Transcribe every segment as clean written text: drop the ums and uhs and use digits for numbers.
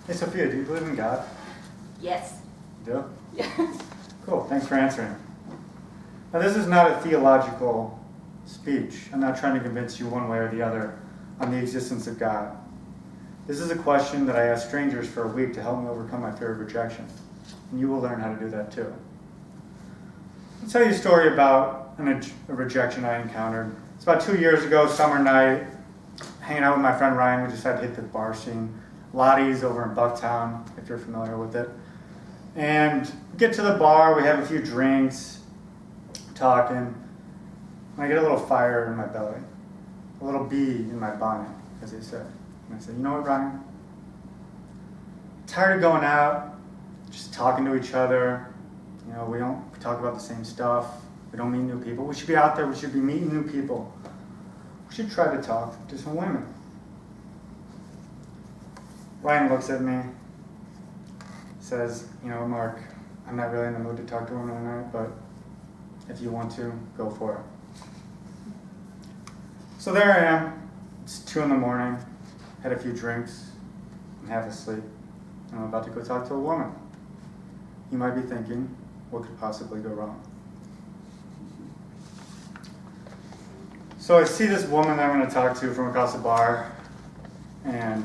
Hey, Sophia, do you believe in God? Yes. You do? Yeah. Cool, thanks for answering. Now, this is not a theological speech. I'm not trying to convince you one way or the other on the existence of God. This is a question that I ask strangers for a week to help me overcome my fear of rejection. And you will learn how to do that too. I'll tell you a story about a rejection I encountered. It's about 2 years ago, summer night, hanging out with my friend Ryan. We decided to hit the bar scene. Lottie's over in Bucktown, if you're familiar with it. And we get to the bar, we have a few drinks, talking, and I get a little fire in my belly, a little bee in my bonnet, as they say. And I said, you know what, Ryan? I'm tired of going out, just talking to each other. You know, we talk about the same stuff. We don't meet new people. We should be out there. We should be meeting new people. We should try to talk to some women. Ryan looks at me, says, you know, Mark, I'm not really in the mood to talk to women tonight, but if you want to, go for it. So there I am. It's 2 a.m, had a few drinks, I'm half asleep, and I'm about to go talk to a woman. You might be thinking, what could possibly go wrong? So I see this woman that I'm going to talk to from across the bar, and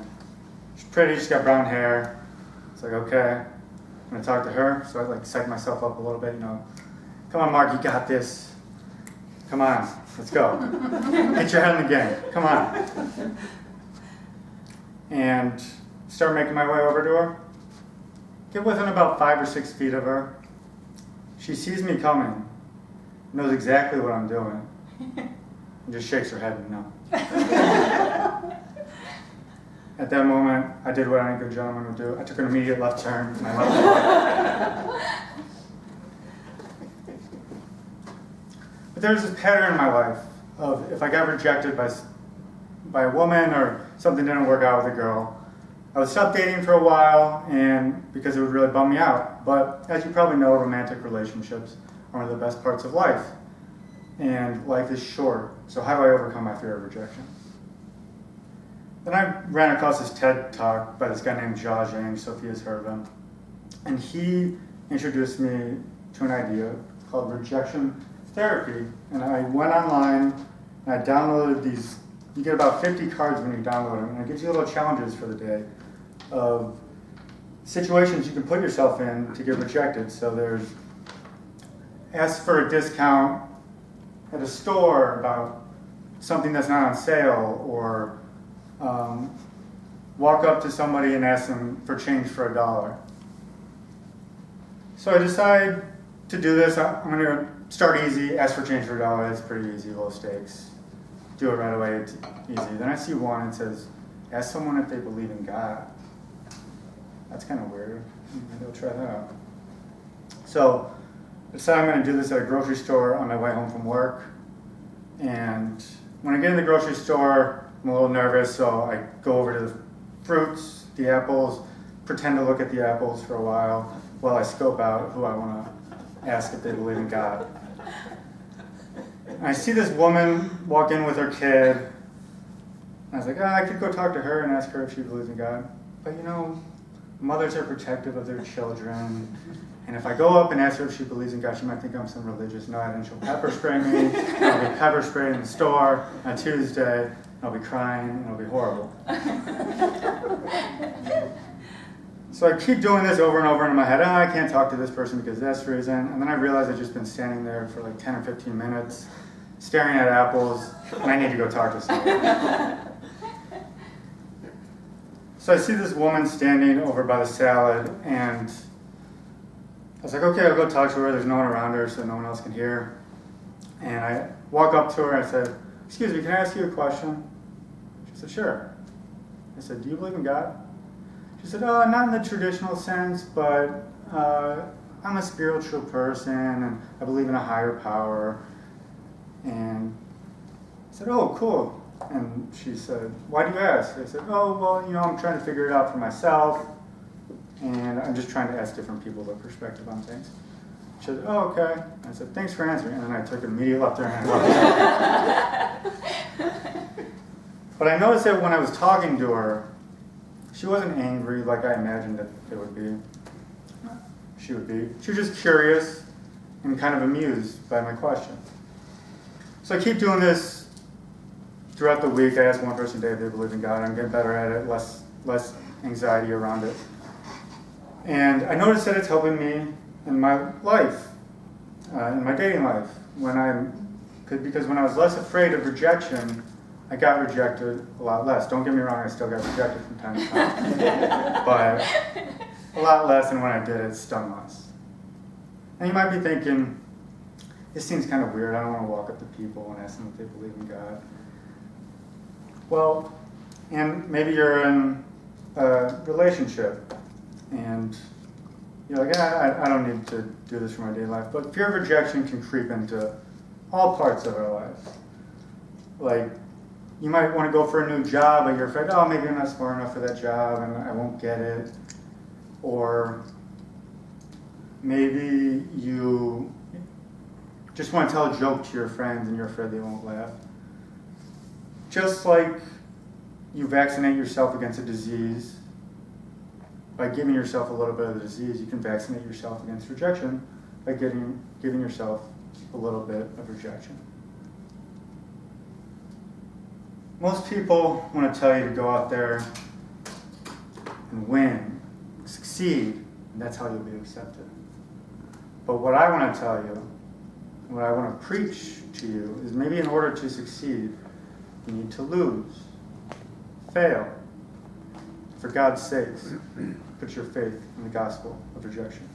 she's pretty, she's got brown hair. It's like, okay, I'm going to talk to her. So I like psych myself up a little bit, you know. Come on, Mark, you got this. Come on, let's go. Get your head in the game. Come on. And start making my way over to her. Get within about 5 or 6 feet of her. She sees me coming, knows exactly what I'm doing, and just shakes her head no. At that moment, I did what any good gentleman would do. I took an immediate left turn, and I left. But there's this pattern in my life of if I got rejected by a woman or something didn't work out with a girl, I would stop dating for a while, and because it would really bum me out. But as you probably know, romantic relationships are one of the best parts of life. And life is short, so how do I overcome my fear of rejection? Then I ran across this TED Talk by this guy named James, Sophia's heard of him. And he introduced me to an idea called rejection therapy. And I went online and I downloaded these. You get about 50 cards when you download them, and it gives you little challenges for the day of situations you can put yourself in to get rejected. So there's ask for a discount at a store about something that's not on sale, or walk up to somebody and ask them for change for $1. So I decide to do this. I'm going to start easy, ask for change for $1. It's pretty easy, low stakes. Do it right away, it's easy. Then I see one and says, ask someone if they believe in God. That's kind of weird. Maybe I'll try that out. So I decide I'm going to do this at a grocery store on my way home from work. And when I get in the grocery store, I'm a little nervous, so I go over to the fruits, the apples, pretend to look at the apples for a while I scope out who I want to ask if they believe in God. I see this woman walk in with her kid. And I was like, I could go talk to her and ask her if she believes in God. But you know, mothers are protective of their children. And if I go up and ask her if she believes in God, she might think I'm some religious nut, and she'll pepper spray me. I'll be pepper sprayed in the store on Tuesday. I'll be crying, and it'll be horrible. So I keep doing this over and over in my head. I can't talk to this person because of this reason. And then I realize I've just been standing there for like 10 or 15 minutes, staring at apples, and I need to go talk to someone. So I see this woman standing over by the salad, and I was like, okay, I'll go talk to her. There's no one around her, so no one else can hear. And I walk up to her, and I said, excuse me, can I ask you a question? She said, sure. I said, do you believe in God? She said, not in the traditional sense, but I'm a spiritual person, and I believe in a higher power. And I said, oh, cool. And she said, why do you ask? I said, oh, well, you know, I'm trying to figure it out for myself, and I'm just trying to ask different people their perspective on things. She said, oh, okay. I said, thanks for answering. And then I took an immediate left turn and I left. But I noticed that when I was talking to her, She wasn't angry like I imagined that it would be. She would be. She was just curious and kind of amused by my question. So I keep doing this throughout the week. I ask one person a day if they believe in God. I'm getting better at it, less anxiety around it. And I noticed that it's helping me in my life, in my dating life. Because when I was less afraid of rejection, I got rejected a lot less. Don't get me wrong, I still got rejected from time to time. But a lot less, and when I did, it stung less. And you might be thinking, this seems kind of weird. I don't want to walk up to people and ask them if they believe in God. Well, and maybe you're in a relationship, and you're like, I don't need to do this for my daily life. But fear of rejection can creep into all parts of our lives. Like, you might want to go for a new job, but you're afraid, oh, maybe I'm not smart enough for that job, and I won't get it. Or maybe you just want to tell a joke to your friends, and you're afraid they won't laugh. Just like you vaccinate yourself against a disease, by giving yourself a little bit of the disease, you can vaccinate yourself against rejection by giving yourself a little bit of rejection. Most people want to tell you to go out there and win, succeed, and that's how you'll be accepted. But what I want to tell you, what I want to preach to you, is maybe in order to succeed, you need to lose, fail. For God's sakes, put your faith in the gospel of rejection.